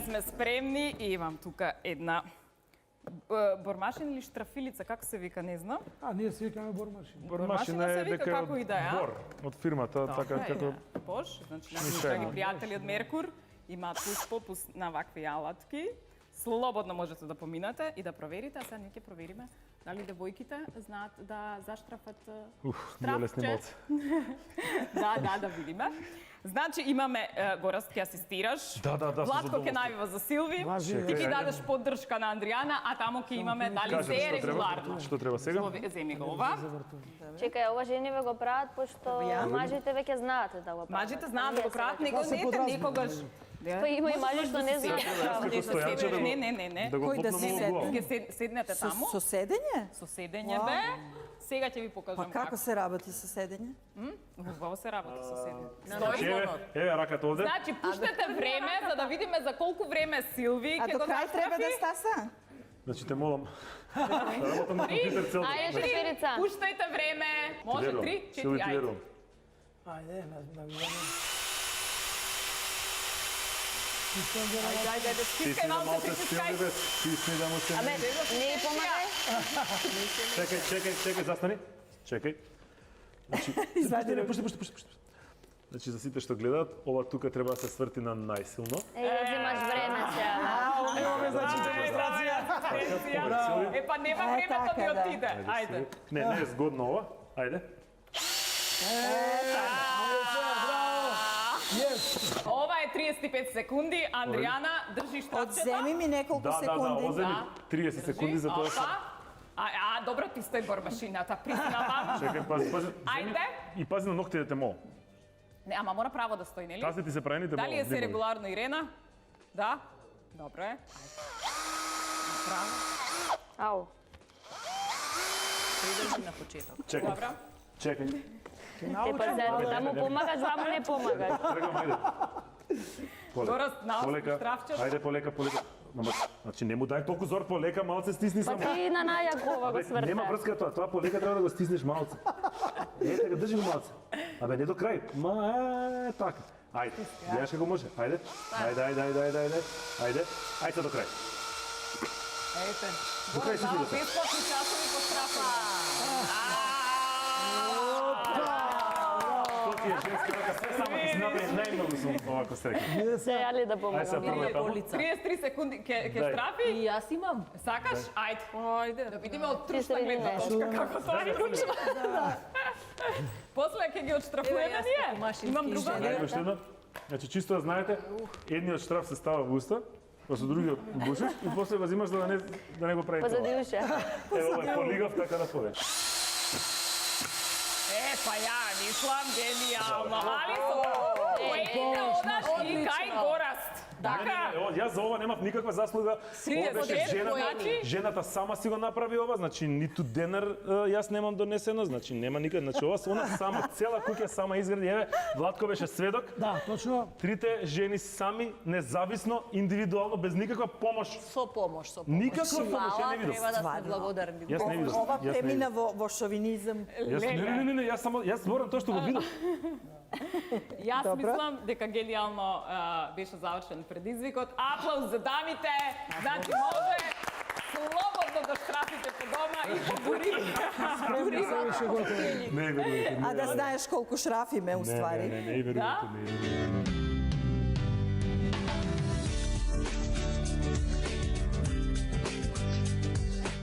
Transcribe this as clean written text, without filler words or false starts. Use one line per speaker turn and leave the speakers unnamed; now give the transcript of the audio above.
сме спремни и имам тука една бормашина или штрафилица, како се вика, не знам.
Ние се викаме бормашина.
Бормашина се вика, како и да е,
Бор од фирмата, така како...
Бош, значи наши драги пријатели од Меркур имаат попус на вакви алатки. Слободно можете да поминате и да проверите, а сега ние ќе провериме дали девојките знаат да заштрафат штрафче. Да видиме. Значи имаме Гораст ќе асистираш. Владко ќе најавива за Силви. Ти ќе дадеш поддршка на Андријана, а таму ќе имаме дали се е регуларно.
Што треба сега?
Земи го ова.
Чекај, ова жениве го прават, пошто мажите веќе знаат да го прават.
Мажите знаат да го прават, него не ете никогаш.
Па има и мажи што не знаат.
Не.
Кој да
Ќе седнете таму.
Со седење?
Со седење бе. Сега ќе ви покажам
Па како се работи со седење?
Убаво се работи со седење.
Еве раката овде.
Значи пуштете време за да видиме за колку време Силви
А
ќе
до
го
крај треба да
заштрафи.
стаса?
Значи те молам. Работам на компјутер цел ден.
Ајде, шеферица.
Пуштајте време. Може 3, 4,
Силви, ти
ајде.
верувам.
Ајде,
Ајде,
Ти
стискај
си на
малце,
малце
стискај.
стилни бе. Ти си да му се...
Абе, не и помагај.
Чекај, застани. Чекај. Значи, пушти. Значи, за сите што гледаат, ова тука треба да се сврти на најсилно.
Земаш време сега.
Значи демонстрација. Па нема времето да отиде. Ајде.
Не е згодно ова. Ајде.
Ова е 35 секунди. Андријана, држи штрафчето.
Одземи ми неколку секунди.
Оземи 30 секунди за тоа.
Добро ти стои бормашината, признавам.
Чекај, пази.
Ајде.
И пази на ноктите те мол.
Не, ама мора право да стои, нели?
Тазите се праените мол.
Дали е се регуларно, Ирена? Да? Добро е. Право.
Ау.
Придржи на почеток.
Чекај.
Добро.
Чекај.
Те па се, таму помагаш, ваму не помагаш.
Тргам, ајде.
Гораст, наосно штрафчето.
Ајде, полека. Значи, не му дај толку зор, полека, малце стисни
Па
само.
ти на најакова го сврта.
Нема врска тоа полека треба да го стиснеш малце. Ете го, држи го малце. Абе, не до крај. Така. Ајде, гледаш како може. Ајде. Ајде се до крај.
Ете.
До крај се
Гораст,
ти
бесплатни часови по штрафа.
Тоа е женска рака, се само ќе се направи најмногу сум овако се река.
Се јали да
Ајде
помагам.
се прво таму.
33 секунди ќе
Дај.
штрафи.
И јас имам.
Сакаш? Ајде. Да видиме од трушна
Ти
гледна
средина.
точка како тоа излучи. После ќе ги отштрафуваме ние. Имам друга.
Ајде уште едно. Значи чисто да знаете, едниот штраф се става во уста, па со другиот го бушиш и после го взимаш за да не го прави
Позади
тоа.
уша.
Ево ова е полигав така да повеш.
Па ја мислам генијално. Али со поетите одаш и кај Гораст. Така.
Јас за ова немав никаква заслуга. Ова беше
значи?
жената сама си го направи ова, значи ниту денар јас немам донесено, значи нема никад, значи ова она сама цела куќа сама изгради. Еве Владко беше сведок.
Да, точно.
Трите жени сами, независно, индивидуално, без никаква помош.
Со помош.
Никаква помош, ја не видов.
Треба да сме
Стварно.
благодарни.
Јас не видов.
Ова
Јас не
премина
видов.
во шовинизам.
Не, јас зборам тоа што го видов.
Јас
Добро.
мислам дека генијално беше завршен предизвикот. Аплауз за дамите. Значи може слободно да штрафите по дома и дури
Не верувате.
А да знаеш колку шраф име, у ствари.
Не верувате.